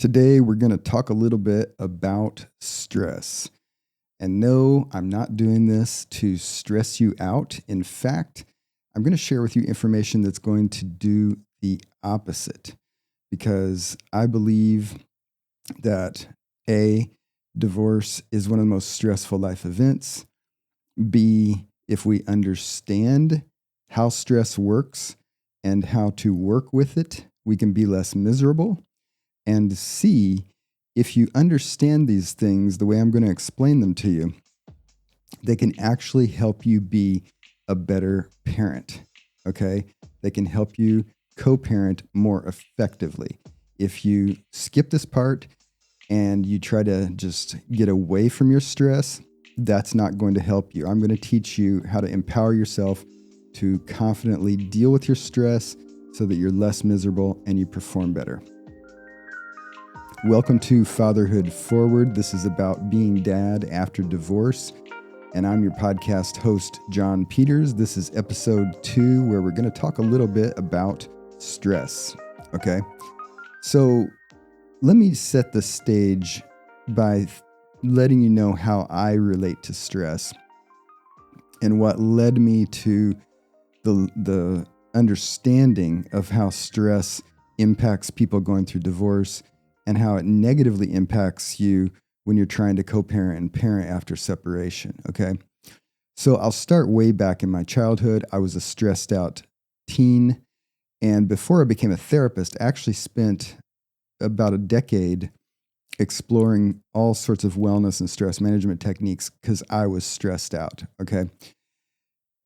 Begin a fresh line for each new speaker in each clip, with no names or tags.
Today, we're going to talk a little bit about stress. And no, I'm not doing this to stress you out. In fact, I'm going to share with you information that's going to do the opposite because I believe that A, divorce is one of the most stressful life events. B, if we understand how stress works and how to work with it, we can be less miserable. And C, if you understand these things the way I'm going to explain them to you, they can actually help you be a better parent. Okay? They can help you co parent more effectively. If you skip this part and you try to just get away from your stress, that's not going to help you. I'm going to teach you how to empower yourself to confidently deal with your stress so that you're less miserable and you perform better. Welcome to Fatherhood Forward. This is about being dad after divorce. And I'm your podcast host, John Peters. This is episode 2, where we're going to talk a little bit about stress. Okay. So let me set the stage by letting you know how I relate to stress and what led me to the understanding of how stress impacts people going through divorce and how it negatively impacts you when you're trying to co-parent and parent after separation, okay? So I'll start way back in my childhood. I was a stressed out teen, and before I became a therapist, I actually spent about a decade exploring all sorts of wellness and stress management techniques because I was stressed out, okay?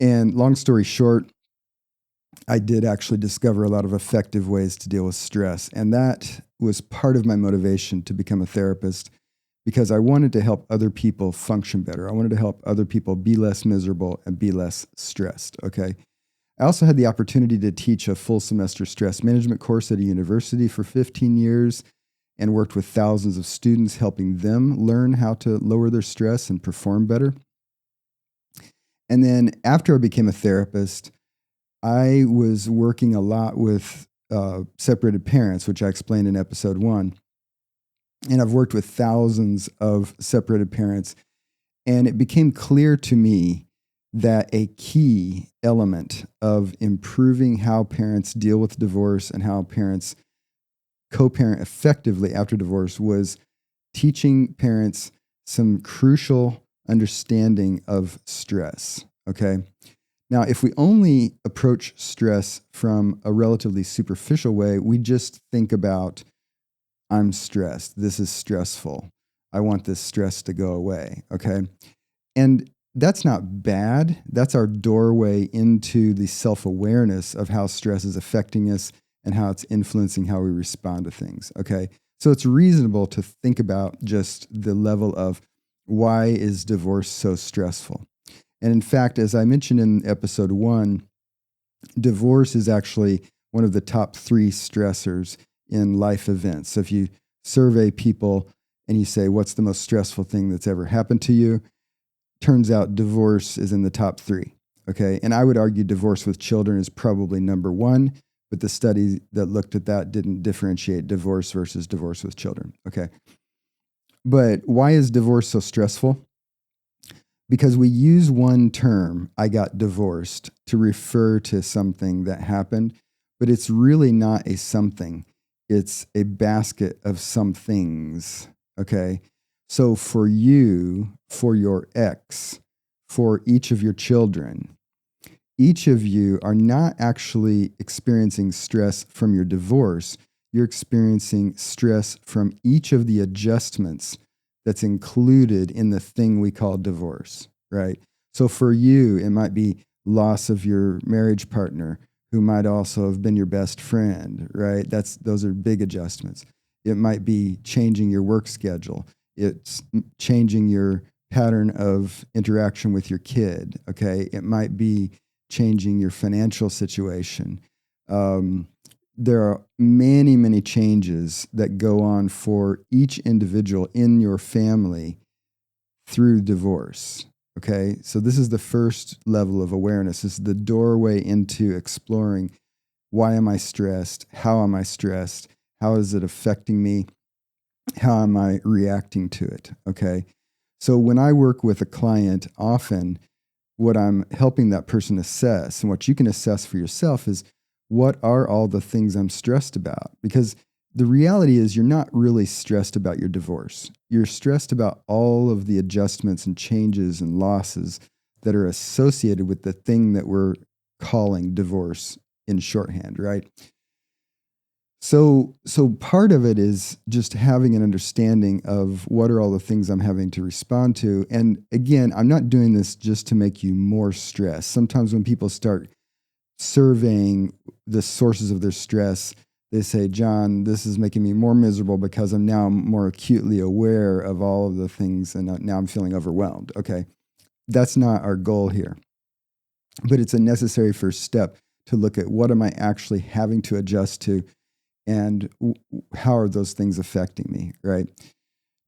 And long story short, I did actually discover a lot of effective ways to deal with stress. And that was part of my motivation to become a therapist because I wanted to help other people function better. I wanted to help other people be less miserable and be less stressed. Okay. I also had the opportunity to teach a full semester stress management course at a university for 15 years and worked with thousands of students, helping them learn how to lower their stress and perform better. And then after I became a therapist, I was working a lot with separated parents, which I explained in episode 1. And I've worked with thousands of separated parents. And it became clear to me that a key element of improving how parents deal with divorce and how parents co-parent effectively after divorce was teaching parents some crucial understanding of stress. Okay. Now, if we only approach stress from a relatively superficial way, we just think about, I'm stressed. This is stressful. I want this stress to go away. Okay. And that's not bad. That's our doorway into the self-awareness of how stress is affecting us and how it's influencing how we respond to things. Okay. So it's reasonable to think about just the level of why is divorce so stressful? And in fact, as I mentioned in episode 1, divorce is actually one of the top 3 stressors in life events. So if you survey people and you say, what's the most stressful thing that's ever happened to you? Turns out divorce is in the top 3. Okay. And I would argue divorce with children is probably number 1, but the study that looked at that didn't differentiate divorce versus divorce with children. Okay. But why is divorce so stressful? Because we use one term, I got divorced, to refer to something that happened, but it's really not a something. It's a basket of some things, okay? So for you, for your ex, for each of your children, each of you are not actually experiencing stress from your divorce. You're experiencing stress from each of the adjustments that's included in the thing we call divorce, right? So for you, it might be loss of your marriage partner, who might also have been your best friend, right? Those are big adjustments. It might be changing your work schedule. It's changing your pattern of interaction with your kid, okay? It might be changing your financial situation. There are many, many changes that go on for each individual in your family through divorce. Okay. So this is the first level of awareness. This is the doorway into exploring, why am I stressed? How am I stressed? How is it affecting me? How am I reacting to it? Okay. So when I work with a client, often what I'm helping that person assess and what you can assess for yourself is what are all the things I'm stressed about? Because the reality is you're not really stressed about your divorce. You're stressed about all of the adjustments and changes and losses that are associated with the thing that we're calling divorce in shorthand, right? So part of it is just having an understanding of what are all the things I'm having to respond to. And again, I'm not doing this just to make you more stressed. Sometimes when people start surveying the sources of their stress, they say, John, this is making me more miserable because I'm now more acutely aware of all of the things and now I'm feeling overwhelmed. Okay. That's not our goal here, but it's a necessary first step to look at what am I actually having to adjust to and how are those things affecting me, right?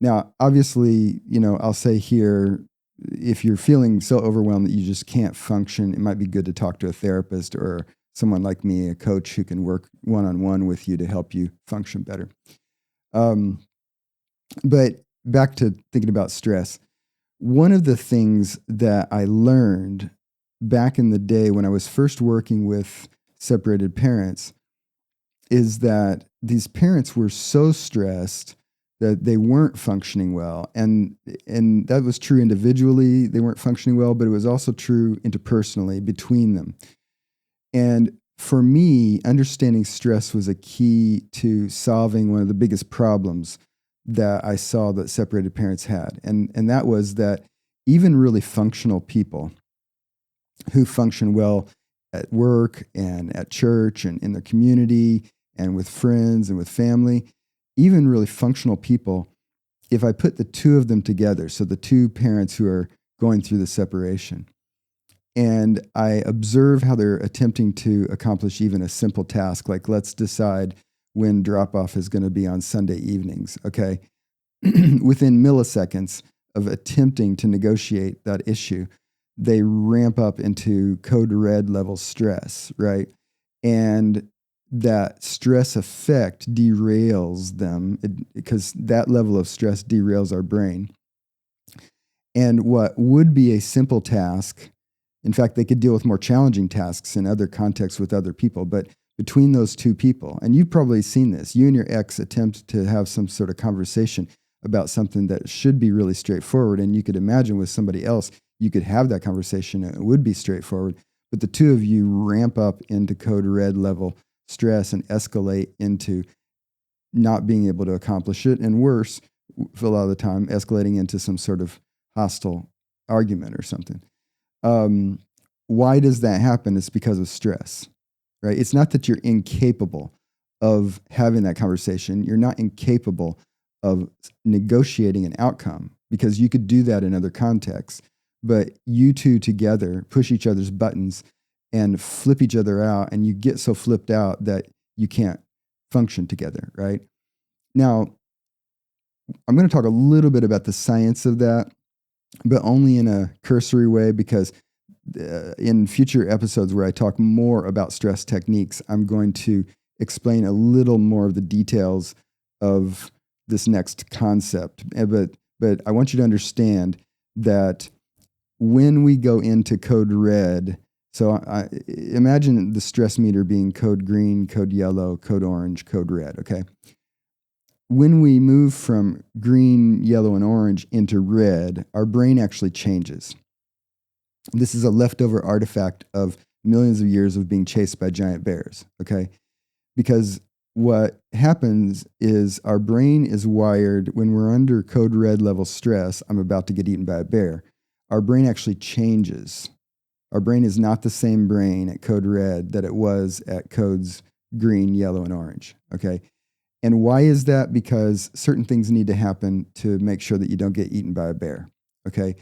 Now, obviously, I'll say here, if you're feeling so overwhelmed that you just can't function, it might be good to talk to a therapist or someone like me, a coach who can work one-on-one with you to help you function better. Um, but back to thinking about stress, one of the things that I learned back in the day when I was first working with separated parents is that these parents were so stressed that they weren't functioning well, and that was true individually. They weren't functioning well, but it was also true interpersonally between them. And for me, understanding stress was a key to solving one of the biggest problems that I saw that separated parents had, and that was that even really functional people who function well at work and at church and in their community and with friends and with family, even really functional people, if I put the two of them together, so the two parents who are going through the separation, and I observe how they're attempting to accomplish even a simple task, like let's decide when drop off is going to be on Sunday evenings, okay? Within milliseconds of attempting to negotiate that issue, they ramp up into code red level stress, right? And that stress effect derails them because that level of stress derails our brain. And what would be a simple task, in fact, they could deal with more challenging tasks in other contexts with other people, but between those two people, and you've probably seen this, you and your ex attempt to have some sort of conversation about something that should be really straightforward. And you could imagine with somebody else, you could have that conversation and it would be straightforward. But the two of you ramp up into code red level stress and escalate into not being able to accomplish it. And worse, for a lot of the time, escalating into some sort of hostile argument or something. Why does that happen? It's because of stress, right? It's not that you're incapable of having that conversation. You're not incapable of negotiating an outcome because you could do that in other contexts. But you two together push each other's buttons and flip each other out, and you get so flipped out that you can't function together, right? Now, I'm going to talk a little bit about the science of that, but only in a cursory way because in future episodes where I talk more about stress techniques, I'm going to explain a little more of the details of this next concept. But I want you to understand that when we go into code red, so I imagine the stress meter being code green, code yellow, code orange, code red, okay? When we move from green, yellow, and orange into red, our brain actually changes. This is a leftover artifact of millions of years of being chased by giant bears, okay? Because what happens is our brain is wired when we're under code red level stress, I'm about to get eaten by a bear. Our brain actually changes. Our brain is not the same brain at code red that it was at codes green, yellow, and orange, okay? And why is that? Because certain things need to happen to make sure that you don't get eaten by a bear, okay?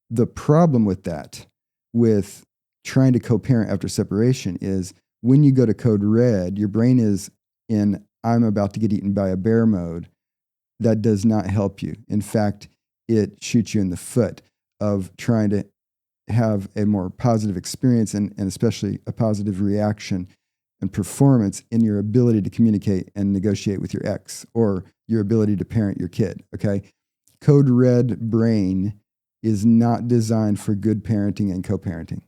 The problem with that, with trying to co-parent after separation, is when you go to code red, your brain is in I'm about to get eaten by a bear mode. That does not help you. In fact, it shoots you in the foot of trying to have a more positive experience and especially a positive reaction and performance in your ability to communicate and negotiate with your ex or your ability to parent your kid. Okay. Code red brain is not designed for good parenting and co-parenting.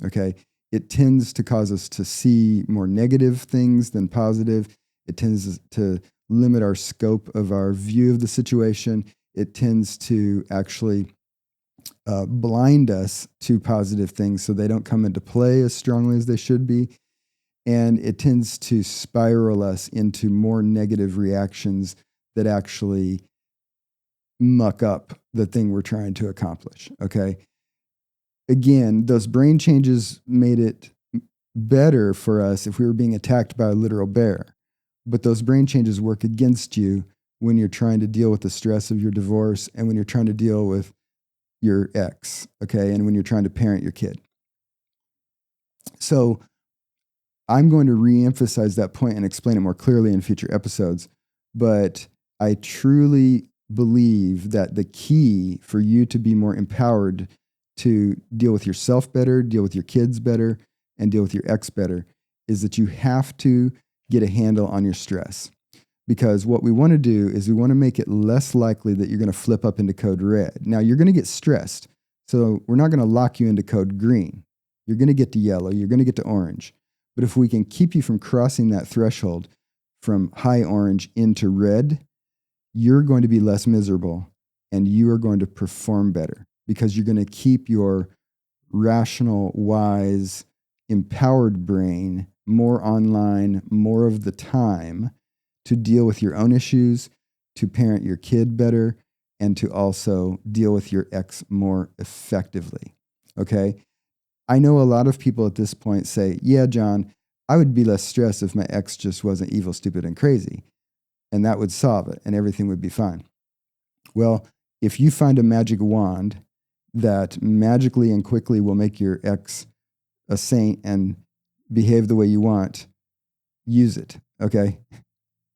Okay. It tends to cause us to see more negative things than positive. It tends to limit our scope of our view of the situation. It tends to actually blind us to positive things so they don't come into play as strongly as they should be. And it tends to spiral us into more negative reactions that actually muck up the thing we're trying to accomplish. Okay. Again, those brain changes made it better for us if we were being attacked by a literal bear. But those brain changes work against you when you're trying to deal with the stress of your divorce and when you're trying to deal with your ex, okay, and when you're trying to parent your kid. So I'm going to reemphasize that point and explain it more clearly in future episodes. But I truly believe that the key for you to be more empowered to deal with yourself better, deal with your kids better, and deal with your ex better is that you have to get a handle on your stress. Because what we want to do is we want to make it less likely that you're going to flip up into code red. Now, you're going to get stressed. So we're not going to lock you into code green. You're going to get to yellow. You're going to get to orange. But if we can keep you from crossing that threshold from high orange into red, you're going to be less miserable and you are going to perform better because you're going to keep your rational, wise, empowered brain more online, more of the time to deal with your own issues, to parent your kid better, and to also deal with your ex more effectively. Okay? I know a lot of people at this point say, yeah, John, I would be less stressed if my ex just wasn't evil, stupid, and crazy. And that would solve it and everything would be fine. Well, if you find a magic wand that magically and quickly will make your ex a saint and behave the way you want, use it. Okay?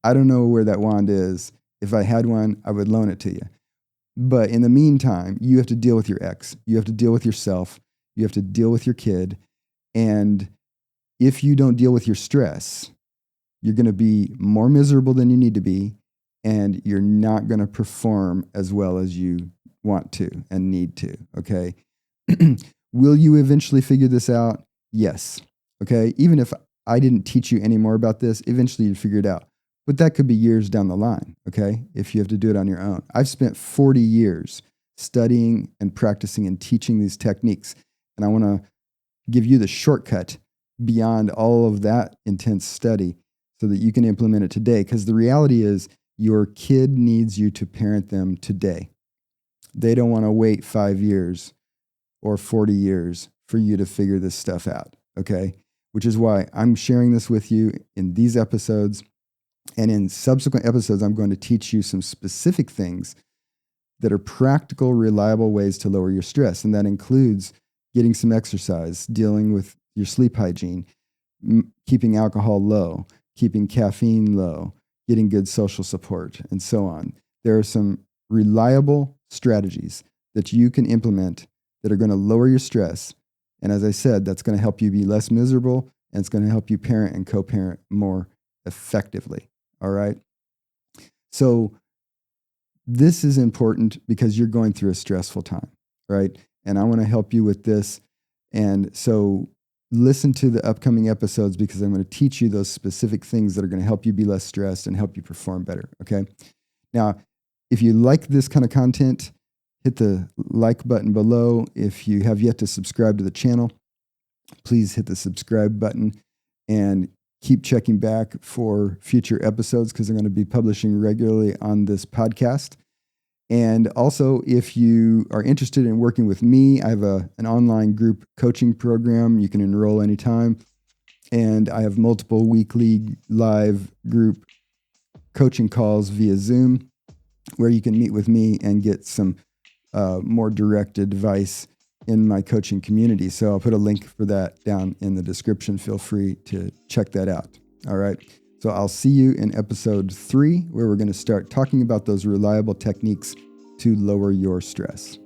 I don't know where that wand is. If I had one, I would loan it to you. But in the meantime, you have to deal with your ex. You have to deal with yourself. You have to deal with your kid. And if you don't deal with your stress, you're going to be more miserable than you need to be. And you're not going to perform as well as you want to and need to. Okay. Will you eventually figure this out? Yes. Okay. Even if I didn't teach you any more about this, eventually you'd figure it out. But that could be years down the line, okay, if you have to do it on your own. I've spent 40 years studying and practicing and teaching these techniques, and I want to give you the shortcut beyond all of that intense study so that you can implement it today, because the reality is your kid needs you to parent them today. They don't want to wait 5 years or 40 years for you to figure this stuff out, okay, which is why I'm sharing this with you in these episodes. And in subsequent episodes, I'm going to teach you some specific things that are practical, reliable ways to lower your stress. And that includes getting some exercise, dealing with your sleep hygiene, keeping alcohol low, keeping caffeine low, getting good social support, and so on. There are some reliable strategies that you can implement that are going to lower your stress. And as I said, that's going to help you be less miserable, and it's going to help you parent and co-parent more effectively. All right. So this is important because you're going through a stressful time, right? And I want to help you with this. And so listen to the upcoming episodes because I'm going to teach you those specific things that are going to help you be less stressed and help you perform better. Okay. Now, if you like this kind of content, hit the like button below. If you have yet to subscribe to the channel, please hit the subscribe button and keep checking back for future episodes because I'm going to be publishing regularly on this podcast. And also, if you are interested in working with me, I have an online group coaching program. You can enroll anytime. And I have multiple weekly live group coaching calls via Zoom where you can meet with me and get some more direct advice in my coaching community. So I'll put a link for that down in the description. Feel free to check that out. All right. So I'll see you in episode 3, where we're going to start talking about those reliable techniques to lower your stress.